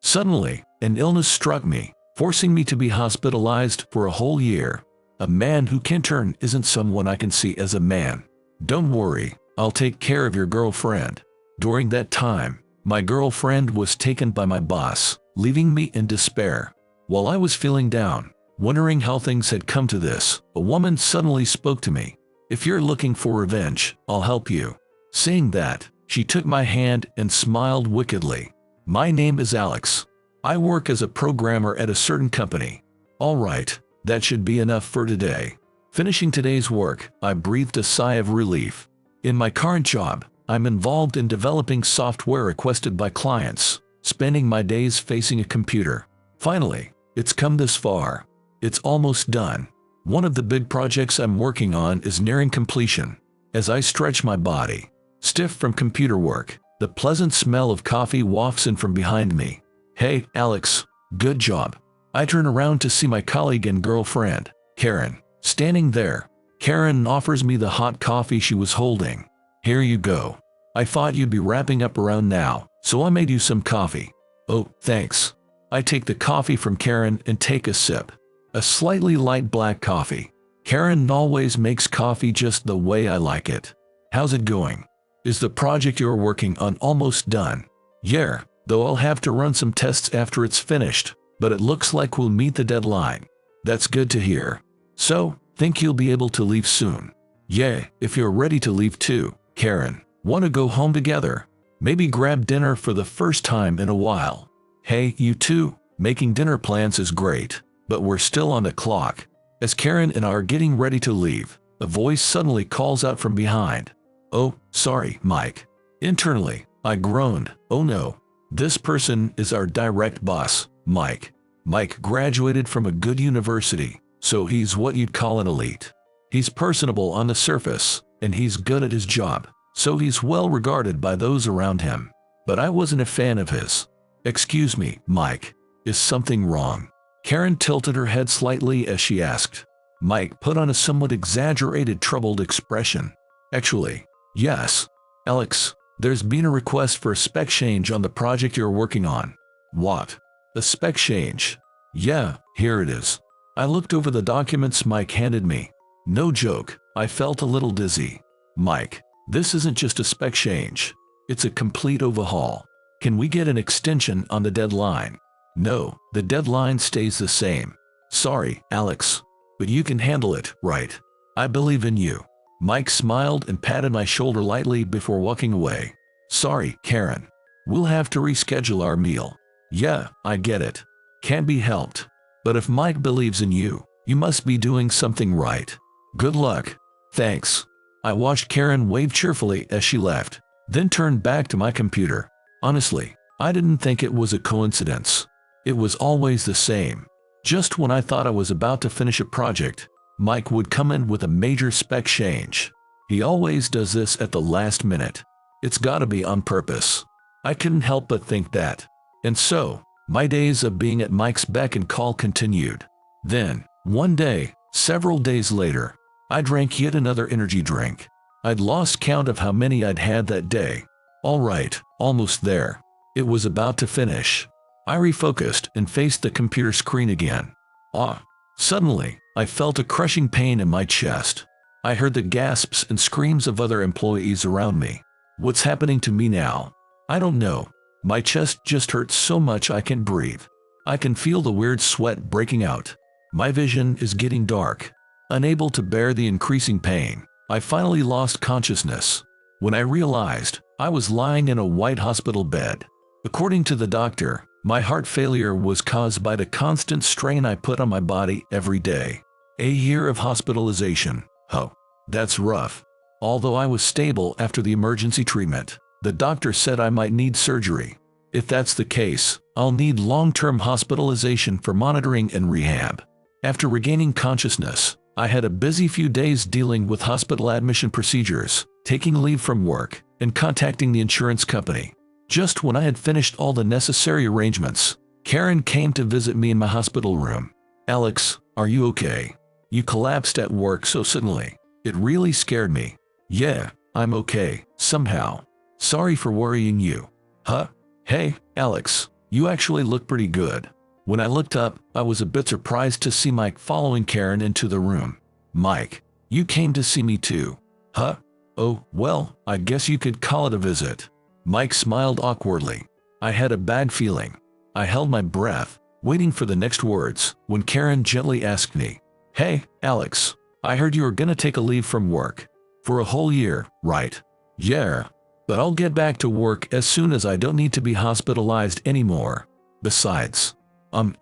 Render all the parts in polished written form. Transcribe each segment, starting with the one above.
Suddenly, an illness struck me, forcing me to be hospitalized for a whole year. A man who can turn isn't someone I can see as a man. Don't worry, I'll take care of your girlfriend. During that time, my girlfriend was taken by my boss, leaving me in despair. While I was feeling down, wondering how things had come to this, a woman suddenly spoke to me. If you're looking for revenge, I'll help you. Saying that, she took my hand and smiled wickedly. My name is Alex. I work as a programmer at a certain company. All right, that should be enough for today. Finishing today's work, I breathed a sigh of relief. In my current job, I'm involved in developing software requested by clients, spending my days facing a computer. Finally, it's come this far. It's almost done. One of the big projects I'm working on is nearing completion. As I stretch my body, stiff from computer work, the pleasant smell of coffee wafts in from behind me. Hey, Alex, good job. I turn around to see my colleague and girlfriend, Karen, standing there. Karen offers me the hot coffee she was holding. Here you go. I thought you'd be wrapping up around now, so I made you some coffee. Oh, thanks. I take the coffee from Karen and take a sip. A slightly light black coffee. Karen always makes coffee just the way I like it. How's it going? Is the project you're working on almost done? Yeah, though I'll have to run some tests after it's finished, but it looks like we'll meet the deadline. That's good to hear. So, think you'll be able to leave soon? Yeah, if you're ready to leave too, Karen. Want to go home together? Maybe grab dinner for the first time in a while. Hey, you two, making dinner plans is great, but we're still on the clock. As Karen and I are getting ready to leave, a voice suddenly calls out from behind. Oh, sorry, Mike. Internally, I groaned. Oh no, this person is our direct boss, Mike. Mike graduated from a good university, so he's what you'd call an elite. He's personable on the surface, and he's good at his job, so he's well regarded by those around him. But I wasn't a fan of his. Excuse me, Mike, is something wrong? Karen tilted her head slightly as she asked. Mike put on a somewhat exaggerated, troubled expression. Actually, yes. Alex, there's been a request for a spec change on the project you're working on. What? A spec change? Yeah, here it is. I looked over the documents Mike handed me. No joke, I felt a little dizzy. Mike, this isn't just a spec change. It's a complete overhaul. Can we get an extension on the deadline? No, the deadline stays the same. Sorry, Alex, but you can handle it, right? I believe in you. Mike smiled and patted my shoulder lightly before walking away. Sorry, Karen. We'll have to reschedule our meal. Yeah, I get it. Can't be helped. But if Mike believes in you, you must be doing something right. Good luck. Thanks. I watched Karen wave cheerfully as she left, then turned back to my computer. Honestly, I didn't think it was a coincidence. It was always the same. Just when I thought I was about to finish a project, Mike would come in with a major spec change. He always does this at the last minute. It's gotta be on purpose. I couldn't help but think that. And so, my days of being at Mike's beck and call continued. Then, one day, several days later, I drank yet another energy drink. I'd lost count of how many I'd had that day. All right, almost there. It was about to finish. I refocused and faced the computer screen again. Suddenly, I felt a crushing pain in my chest. I heard the gasps and screams of other employees around me. What's happening to me now? I don't know. My chest just hurts so much I can't breathe. I can feel the weird sweat breaking out. My vision is getting dark. Unable to bear the increasing pain, I finally lost consciousness. When I realized, I was lying in a white hospital bed. According to the doctor, my heart failure was caused by the constant strain I put on my body every day. A year of hospitalization. Oh, that's rough. Although I was stable after the emergency treatment, the doctor said I might need surgery. If that's the case, I'll need long-term hospitalization for monitoring and rehab. After regaining consciousness, I had a busy few days dealing with hospital admission procedures, taking leave from work, and contacting the insurance company. Just when I had finished all the necessary arrangements, Karen came to visit me in my hospital room. Alex, are you okay? You collapsed at work so suddenly. It really scared me. Yeah, I'm okay, somehow. Sorry for worrying you. Huh? Hey, Alex, You actually look pretty good. When I looked up, I was a bit surprised to see Mike following Karen into the room. Mike, you came to see me too. Huh? Oh, well, I guess you could call it a visit. Mike smiled awkwardly. I had a bad feeling. I held my breath, waiting for the next words, when Karen gently asked me, "Hey, Alex, I heard you were gonna take a leave from work. For a whole year, right?" "Yeah, but I'll get back to work as soon as I don't need to be hospitalized anymore. Besides,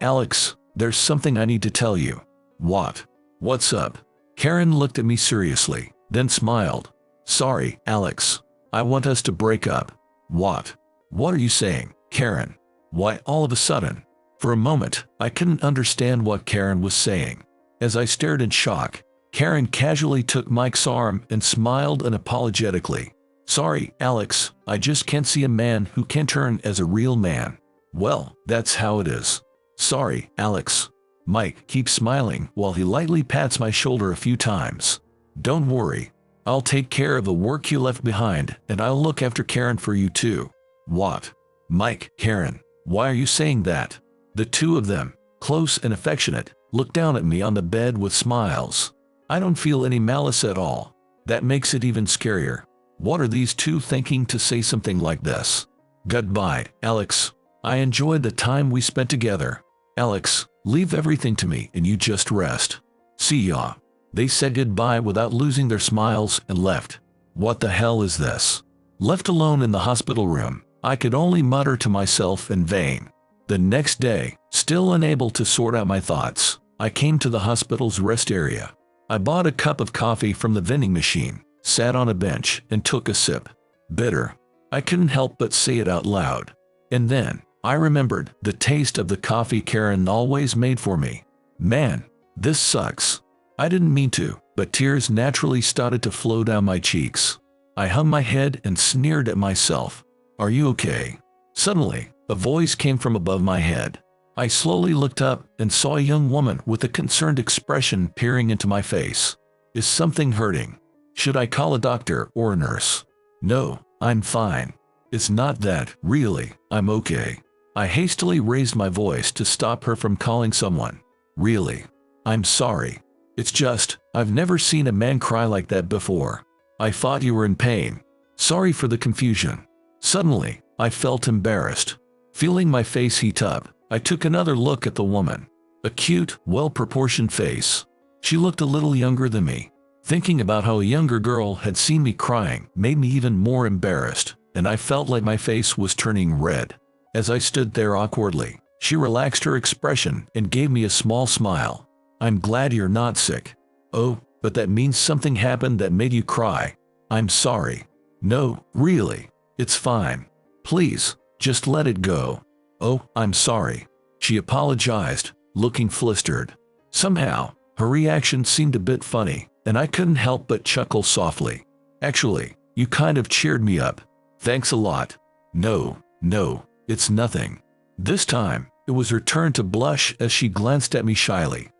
Alex, there's something I need to tell you." "What? What's up?" Karen looked at me seriously, then smiled. "Sorry, Alex. I want us to break up." "What? What are you saying, Karen? Why all of a sudden?" For a moment, I couldn't understand what Karen was saying. As I stared in shock, Karen casually took Mike's arm and smiled unapologetically. "Sorry, Alex, I just can't see a man who can turn as a real man." "Well, that's how it is." "Sorry, Alex." Mike keeps smiling while he lightly pats my shoulder a few times. "Don't worry. I'll take care of the work you left behind, and I'll look after Karen for you too." "What? Mike, Karen, why are you saying that?" The two of them, close and affectionate, looked down at me on the bed with smiles. I don't feel any malice at all. That makes it even scarier. What are these two thinking to say something like this? "Goodbye, Alex. I enjoyed the time we spent together. Alex, leave everything to me and you just rest. See ya." They said goodbye without losing their smiles and left. What the hell is this? Left alone in the hospital room, I could only mutter to myself in vain. The next day, still unable to sort out my thoughts, I came to the hospital's rest area. I bought a cup of coffee from the vending machine, sat on a bench, and took a sip. Bitter. I couldn't help but say it out loud. And then, I remembered the taste of the coffee Karen always made for me. Man, this sucks. I didn't mean to, but tears naturally started to flow down my cheeks. I hung my head and sneered at myself. "Are you okay?" Suddenly, a voice came from above my head. I slowly looked up and saw a young woman with a concerned expression peering into my face. "Is something hurting? Should I call a doctor or a nurse?" "No, I'm fine. It's not that, really, I'm okay." I hastily raised my voice to stop her from calling someone. "Really? I'm sorry. It's just, I've never seen a man cry like that before. I thought you were in pain. Sorry for the confusion." Suddenly, I felt embarrassed. Feeling my face heat up, I took another look at the woman. A cute, well-proportioned face. She looked a little younger than me. Thinking about how a younger girl had seen me crying made me even more embarrassed, and I felt like my face was turning red. As I stood there awkwardly, she relaxed her expression and gave me a small smile. "I'm glad you're not sick." "Oh, but that means something happened that made you cry." "I'm sorry." "No, really. It's fine. Please, just let it go." "Oh, I'm sorry." She apologized, looking flustered. Somehow, her reaction seemed a bit funny, and I couldn't help but chuckle softly. "Actually, you kind of cheered me up. Thanks a lot." No, it's nothing." This time, it was her turn to blush as she glanced at me shyly.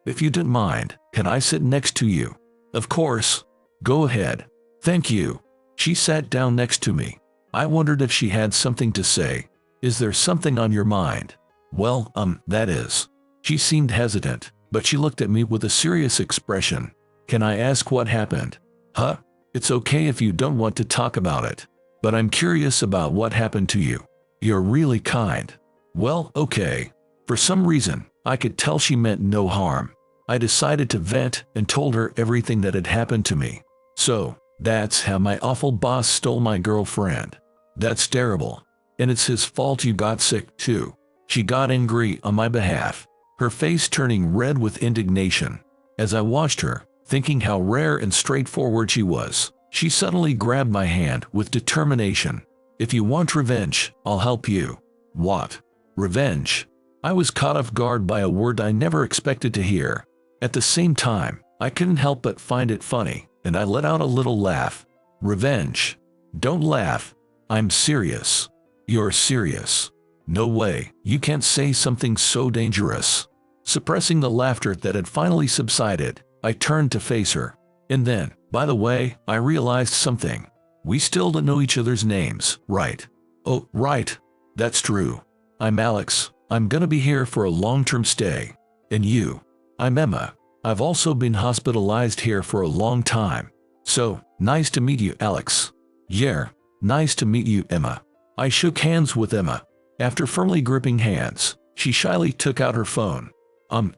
If you didn't mind, can I sit next to you?" "Of course. Go ahead." "Thank you." She sat down next to me. I wondered if she had something to say. "Is there something on your mind?" "Well, that is." She seemed hesitant, but she looked at me with a serious expression. "Can I ask what happened?" "Huh? It's okay if you don't want to talk about it. But I'm curious about what happened to you." "You're really kind." "Well, okay." For some reason, I could tell she meant no harm. I decided to vent and told her everything that had happened to me. "So, that's how my awful boss stole my girlfriend. That's terrible. And it's his fault you got sick too." She got angry on my behalf, her face turning red with indignation. As I watched her, thinking how rare and straightforward she was, she suddenly grabbed my hand with determination. "If you want revenge, I'll help you." "What? Revenge?" I was caught off guard by a word I never expected to hear. At the same time, I couldn't help but find it funny, and I let out a little laugh. "Revenge? Don't laugh. I'm serious." "You're serious? No way, you can't say something so dangerous." Suppressing the laughter that had finally subsided, I turned to face her. And then, by the way, I realized something. We still don't know each other's names, right? "Oh, right. That's true. I'm Alex. I'm gonna be here for a long-term stay. And you? I'm Emma. I've also been hospitalized here for a long time. So, nice to meet you, Alex. Yeah, nice to meet you, Emma. I shook hands with Emma. After firmly gripping hands, she shyly took out her phone.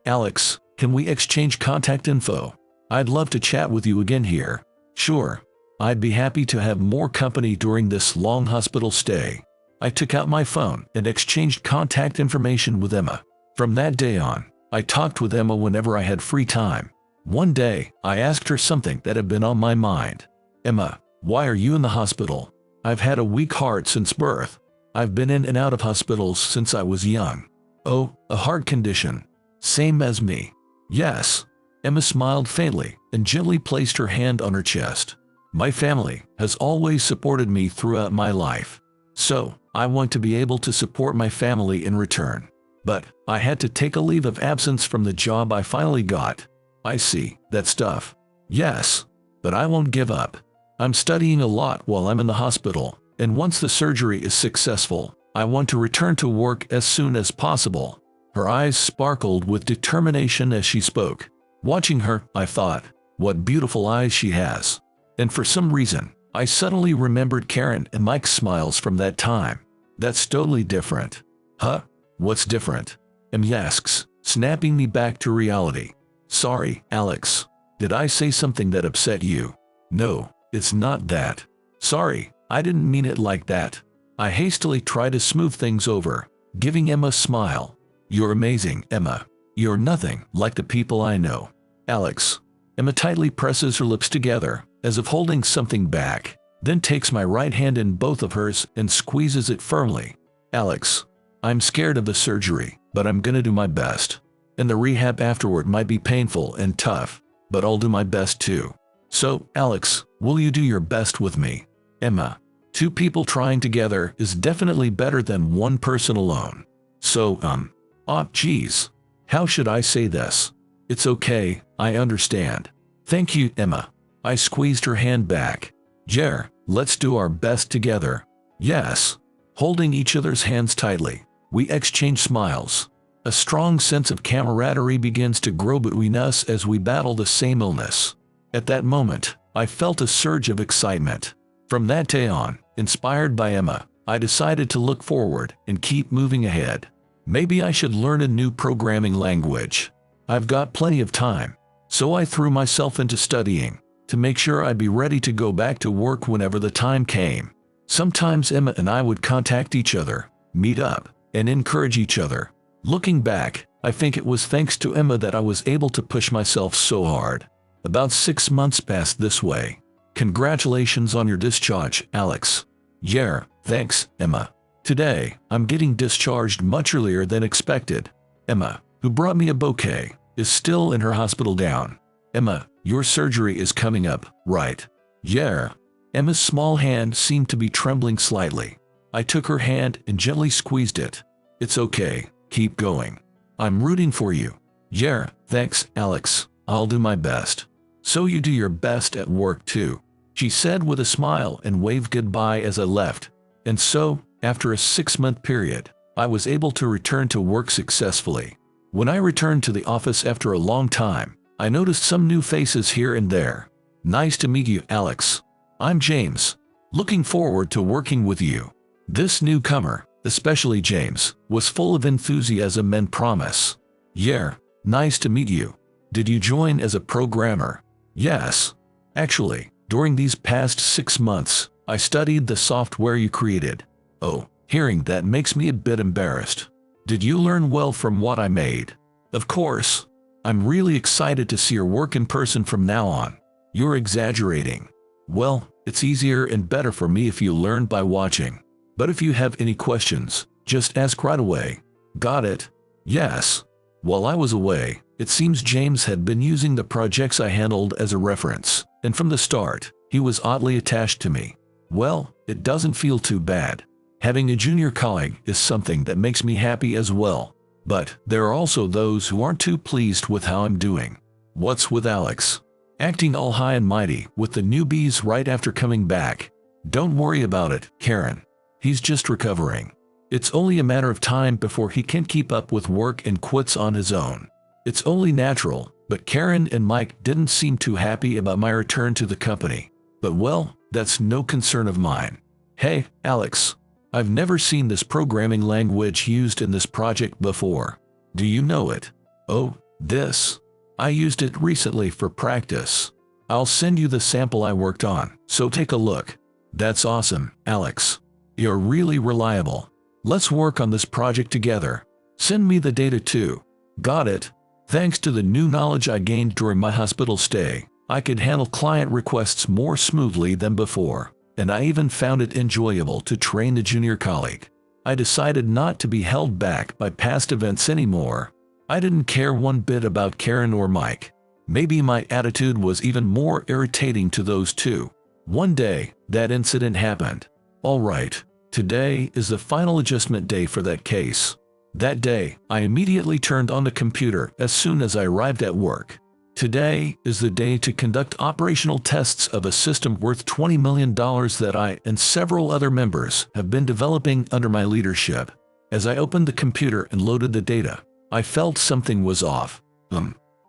Alex, can we exchange contact info? I'd love to chat with you again here. Sure. I'd be happy to have more company during this long hospital stay. I took out my phone and exchanged contact information with Emma. From that day on, I talked with Emma whenever I had free time. One day, I asked her something that had been on my mind. Emma, why are you in the hospital? I've had a weak heart since birth. I've been in and out of hospitals since I was young. Oh, a heart condition. Same as me. Yes. Emma smiled faintly and gently placed her hand on her chest. My family has always supported me throughout my life. So, I want to be able to support my family in return. But, I had to take a leave of absence from the job I finally got. I see, that stuff. Yes. But I won't give up. I'm studying a lot while I'm in the hospital, and once the surgery is successful, I want to return to work as soon as possible. Her eyes sparkled with determination as she spoke. Watching her, I thought, what beautiful eyes she has. And for some reason, I suddenly remembered Karen and Mike's smiles from that time. That's totally different. Huh? What's different? Emma asks, snapping me back to reality. Sorry, Alex. Did I say something that upset you? No, it's not that. Sorry, I didn't mean it like that. I hastily tried to smooth things over, giving Emma a smile. You're amazing, Emma. You're nothing like the people I know. Alex. Emma tightly presses her lips together, as if holding something back, then takes my right hand in both of hers and squeezes it firmly. Alex, I'm scared of the surgery, but I'm gonna do my best. And the rehab afterward might be painful and tough, but I'll do my best too. So, Alex, will you do your best with me? Emma, two people trying together is definitely better than one person alone. So, geez. How should I say this? It's okay, I understand. Thank you, Emma. I squeezed her hand back. Yeah, let's do our best together. Yes. Holding each other's hands tightly, we exchange smiles. A strong sense of camaraderie begins to grow between us as we battle the same illness. At that moment, I felt a surge of excitement. From that day on, inspired by Emma, I decided to look forward and keep moving ahead. Maybe I should learn a new programming language. I've got plenty of time. So I threw myself into studying, to make sure I'd be ready to go back to work whenever the time came. Sometimes Emma and I would contact each other, meet up, and encourage each other. Looking back, I think it was thanks to Emma that I was able to push myself so hard. About 6 months passed this way. Congratulations on your discharge, Alex. Yeah, thanks, Emma. Today, I'm getting discharged much earlier than expected. Emma, who brought me a bouquet, is still in her hospital gown. Emma, your surgery is coming up, right? Yeah. Emma's small hand seemed to be trembling slightly. I took her hand and gently squeezed it. It's okay, keep going. I'm rooting for you. Yeah, thanks, Alex. I'll do my best. So you do your best at work too, she said with a smile and waved goodbye as I left. And so, after a 6-month period, I was able to return to work successfully. When I returned to the office after a long time, I noticed some new faces here and there. Nice to meet you, Alex. I'm James. Looking forward to working with you. This newcomer, especially James, was full of enthusiasm and promise. Yeah, nice to meet you. Did you join as a programmer? Yes. Actually, during these past 6 months, I studied the software you created. Oh, hearing that makes me a bit embarrassed. Did you learn well from what I made? Of course. I'm really excited to see your work in person from now on. You're exaggerating. Well, it's easier and better for me if you learn by watching. But if you have any questions, just ask right away. Got it? Yes. While I was away, it seems James had been using the projects I handled as a reference, and from the start, he was oddly attached to me. Well, it doesn't feel too bad. Having a junior colleague is something that makes me happy as well. But there are also those who aren't too pleased with how I'm doing. What's with Alex? Acting all high and mighty with the newbies right after coming back. Don't worry about it, Karen. He's just recovering. It's only a matter of time before he can't keep up with work and quits on his own. It's only natural, but Karen and Mike didn't seem too happy about my return to the company. But well, that's no concern of mine. Hey, Alex. I've never seen this programming language used in this project before. Do you know it? Oh, this. I used it recently for practice. I'll send you the sample I worked on, so take a look. That's awesome, Alex. You're really reliable. Let's work on this project together. Send me the data too. Got it. Thanks to the new knowledge I gained during my hospital stay, I could handle client requests more smoothly than before, and I even found it enjoyable to train the junior colleague. I decided not to be held back by past events anymore. I didn't care one bit about Karen or Mike. Maybe my attitude was even more irritating to those two. One day, that incident happened. All right, today is the final adjustment day for that case. That day, I immediately turned on the computer as soon as I arrived at work. Today is the day to conduct operational tests of a system worth $20 million that I and several other members have been developing under my leadership. As I opened the computer and loaded the data, I felt something was off.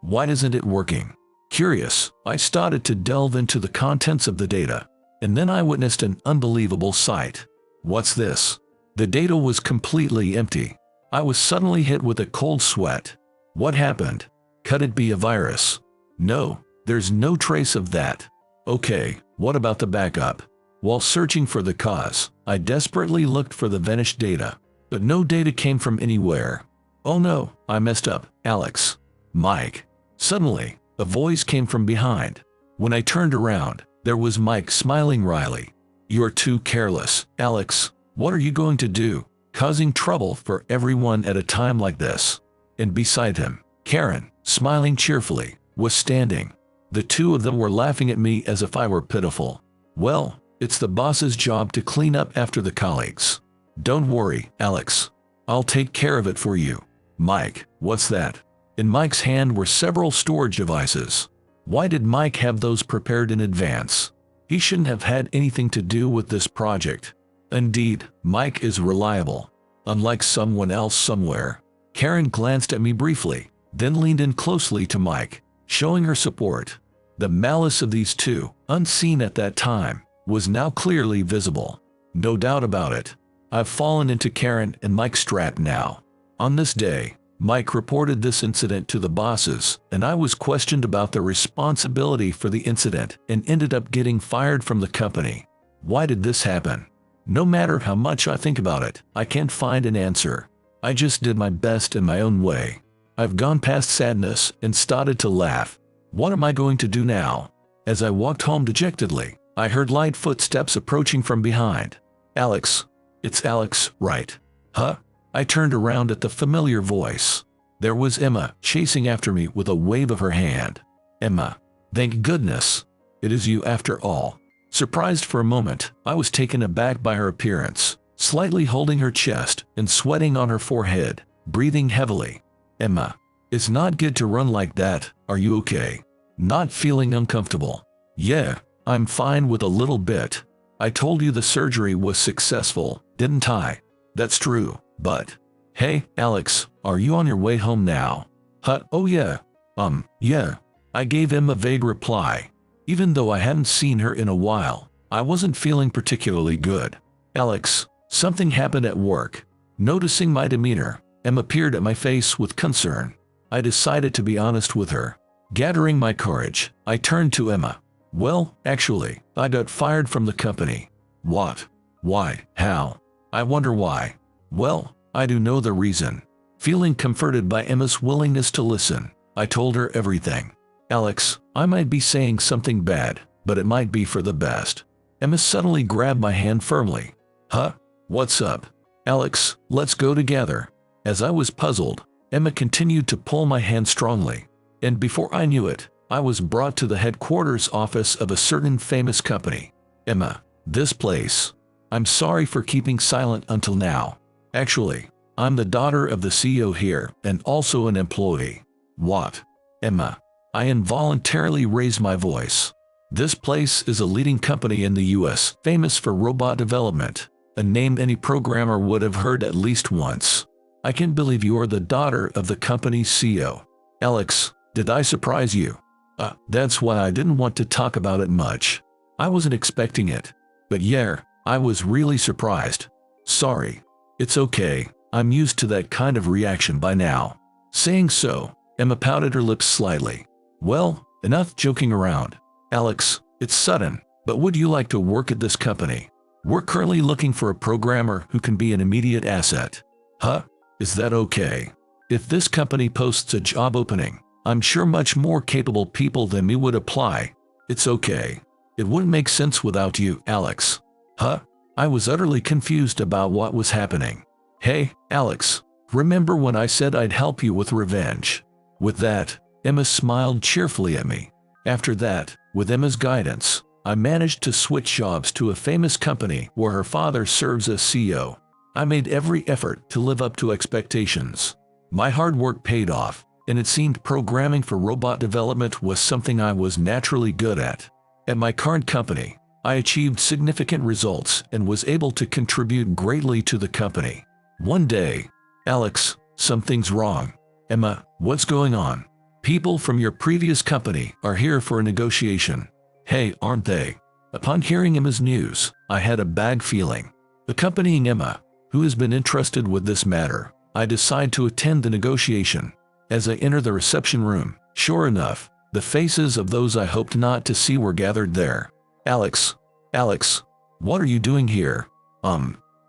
Why isn't it working? Curious, I started to delve into the contents of the data, and then I witnessed an unbelievable sight. What's this? The data was completely empty. I was suddenly hit with a cold sweat. What happened? Could it be a virus? No, there's no trace of that. Okay, what about the backup? While searching for the cause, I desperately looked for the vanished data, but no data came from anywhere. Oh no, I messed up, Alex. Mike. Suddenly, a voice came from behind. When I turned around, there was Mike smiling wryly. You're too careless, Alex. What are you going to do? Causing trouble for everyone at a time like this. And beside him, Karen, smiling cheerfully, was standing. The two of them were laughing at me as if I were pitiful. Well, it's the boss's job to clean up after the colleagues. Don't worry, Alex. I'll take care of it for you. Mike, what's that? In Mike's hand were several storage devices. Why did Mike have those prepared in advance? He shouldn't have had anything to do with this project. Indeed, Mike is reliable. Unlike someone else somewhere. Karen glanced at me briefly, then leaned in closely to Mike, showing her support. The malice of these two, unseen at that time, was now clearly visible. No doubt about it. I've fallen into Karen and Mike's trap now. On this day, Mike reported this incident to the bosses, and I was questioned about the responsibility for the incident and ended up getting fired from the company. Why did this happen? No matter how much I think about it, I can't find an answer. I just did my best in my own way. I've gone past sadness and started to laugh. What am I going to do now? As I walked home dejectedly, I heard light footsteps approaching from behind. Alex. It's Alex, right? Huh? I turned around at the familiar voice. There was Emma, chasing after me with a wave of her hand. Emma. Thank goodness. It is you after all. Surprised for a moment, I was taken aback by her appearance, slightly holding her chest and sweating on her forehead, breathing heavily. Emma. It's not good to run like that, are you okay? Not feeling uncomfortable? Yeah, I'm fine with a little bit. I told you the surgery was successful, didn't I? That's true, but... Hey, Alex, are you on your way home now? Huh? Oh yeah. Yeah. I gave him a vague reply. Even though I hadn't seen her in a while, I wasn't feeling particularly good. Alex, something happened at work. Noticing my demeanor, Emma peered at my face with concern. I decided to be honest with her. Gathering my courage, I turned to Emma. Well, actually, I got fired from the company. What? Why? How? I wonder why. Well, I do know the reason. Feeling comforted by Emma's willingness to listen, I told her everything. Alex, I might be saying something bad, but it might be for the best. Emma suddenly grabbed my hand firmly. Huh? What's up? Alex, let's go together. As I was puzzled, Emma continued to pull my hand strongly. And before I knew it, I was brought to the headquarters office of a certain famous company. Emma, this place. I'm sorry for keeping silent until now. Actually, I'm the daughter of the CEO here and also an employee. What? Emma. I involuntarily raised my voice. This place is a leading company in the US, famous for robot development. a name any programmer would have heard at least once. I can't believe you are the daughter of the company's CEO. Alex, did I surprise you? That's why I didn't want to talk about it much. I wasn't expecting it. But yeah, I was really surprised. Sorry. It's okay, I'm used to that kind of reaction by now. Saying so, Emma pouted her lips slightly. Well, enough joking around. Alex, it's sudden, but would you like to work at this company? We're currently looking for a programmer who can be an immediate asset. Huh? Is that okay? If this company posts a job opening, I'm sure much more capable people than me would apply. It's okay. It wouldn't make sense without you, Alex. Huh? I was utterly confused about what was happening. Hey, Alex, remember when I said I'd help you with revenge? With that, Emma smiled cheerfully at me. After that, with Emma's guidance, I managed to switch jobs to a famous company where her father serves as CEO. I made every effort to live up to expectations. My hard work paid off, and it seemed programming for robot development was something I was naturally good at. At my current company, I achieved significant results and was able to contribute greatly to the company. One day, Alex, something's wrong. Emma, what's going on? People from your previous company are here for a negotiation. Hey, aren't they? Upon hearing Emma's news, I had a bad feeling. Accompanying Emma, who has been entrusted with this matter, I decide to attend the negotiation. As I enter the reception room, sure enough, the faces of those I hoped not to see were gathered there. Alex, what are you doing here?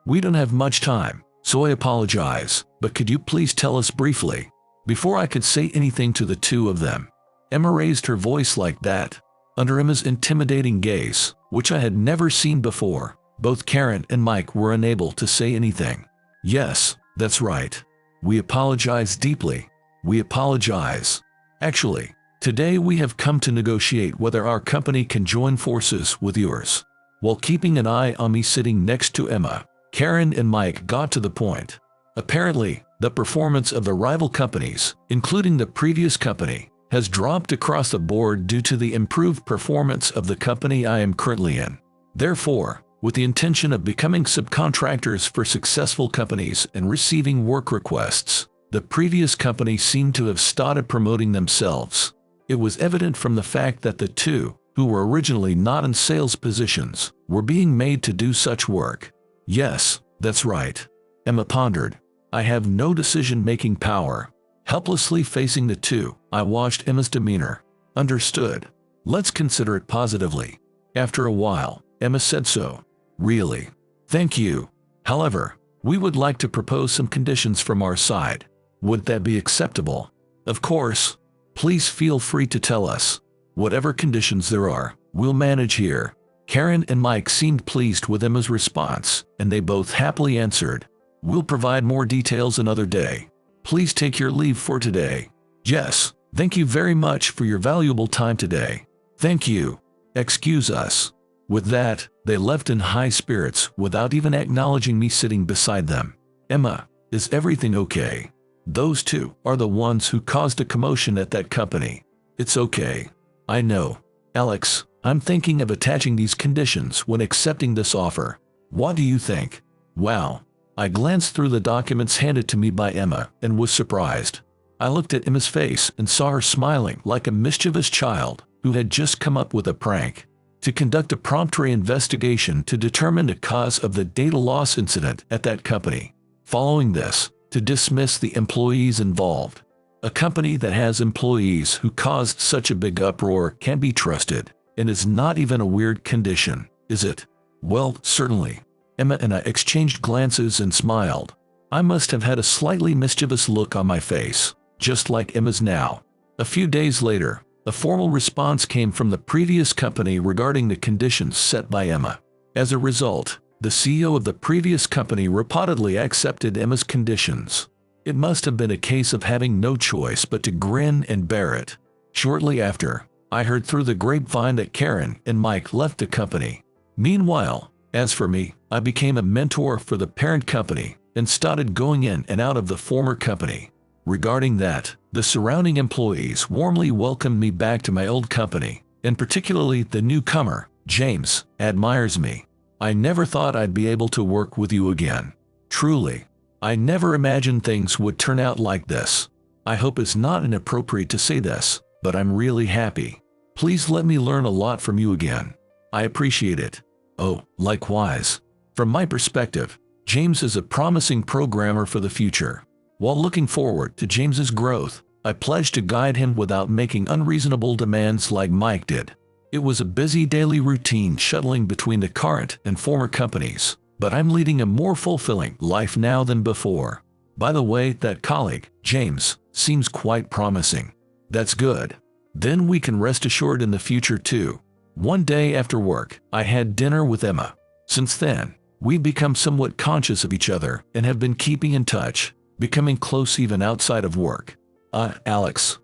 We don't have much time, so I apologize, but could you please tell us briefly? Before I could say anything to the two of them, Emma raised her voice like that. Under Emma's intimidating gaze, which I had never seen before, both Karen and Mike were unable to say anything. Yes, that's right. We apologize deeply. We apologize. Actually, today we have come to negotiate whether our company can join forces with yours. While keeping an eye on me sitting next to Emma, Karen and Mike got to the point. Apparently, the performance of the rival companies, including the previous company, has dropped across the board due to the improved performance of the company I am currently in. Therefore, with the intention of becoming subcontractors for successful companies and receiving work requests, the previous company seemed to have started promoting themselves. It was evident from the fact that the two, who were originally not in sales positions, were being made to do such work. Yes, that's right. Emma pondered. I have no decision-making power. Helplessly facing the two, I watched Emma's demeanor. Understood. Let's consider it positively. After a while, Emma said so. Really? Thank you. However, we would like to propose some conditions from our side. Would that be acceptable? Of course. Please feel free to tell us. Whatever conditions there are, we'll manage here. Karen and Mike seemed pleased with Emma's response, and they both happily answered. We'll provide more details another day. Please take your leave for today. Yes, thank you very much for your valuable time today. Thank you. Excuse us. With that, they left in high spirits without even acknowledging me sitting beside them. Emma, is everything okay? Those two are the ones who caused a commotion at that company. It's okay. I know. Alex, I'm thinking of attaching these conditions when accepting this offer. What do you think? Wow. I glanced through the documents handed to me by Emma and was surprised. I looked at Emma's face and saw her smiling like a mischievous child who had just come up with a prank. To conduct a prompt investigation to determine the cause of the data loss incident at that company. Following this, to dismiss the employees involved. A company that has employees who caused such a big uproar can't be trusted, and is not even a weird condition, is it? Well, certainly. Emma and I exchanged glances and smiled. I must have had a slightly mischievous look on my face, just like Emma's now. A few days later, a formal response came from the previous company regarding the conditions set by Emma. As a result, the CEO of the previous company reportedly accepted Emma's conditions. It must have been a case of having no choice but to grin and bear it. Shortly after, I heard through the grapevine that Karen and Mike left the company. Meanwhile, as for me, I became a mentor for the parent company and started going in and out of the former company. Regarding that, the surrounding employees warmly welcomed me back to my old company, and particularly the newcomer, James, admires me. I never thought I'd be able to work with you again. Truly. I never imagined things would turn out like this. I hope it's not inappropriate to say this, but I'm really happy. Please let me learn a lot from you again. I appreciate it. Oh, likewise. From my perspective, James is a promising programmer for the future. While looking forward to James's growth, I pledge to guide him without making unreasonable demands like Mike did. It was a busy daily routine shuttling between the current and former companies, but I'm leading a more fulfilling life now than before. By the way, that colleague, James, seems quite promising. That's good. Then we can rest assured in the future too. One day after work, I had dinner with Emma. Since then, we've become somewhat conscious of each other and have been keeping in touch, becoming close even outside of work. Alex.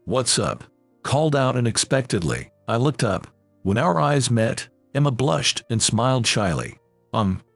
What's up? Called out unexpectedly. I looked up. When our eyes met, Emma blushed and smiled shyly.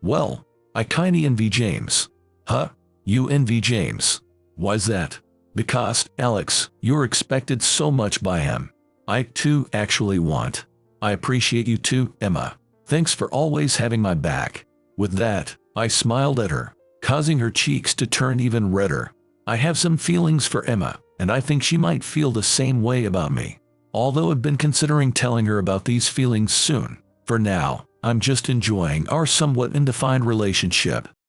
Well, I kinda envy James. Huh? You envy James? Why's that? Because, Alex, you're expected so much by him. I too actually want. I appreciate you too, Emma. Thanks for always having my back. With that, I smiled at her, causing her cheeks to turn even redder. I have some feelings for Emma, and I think she might feel the same way about me. Although I've been considering telling her about these feelings soon. For now, I'm just enjoying our somewhat undefined relationship.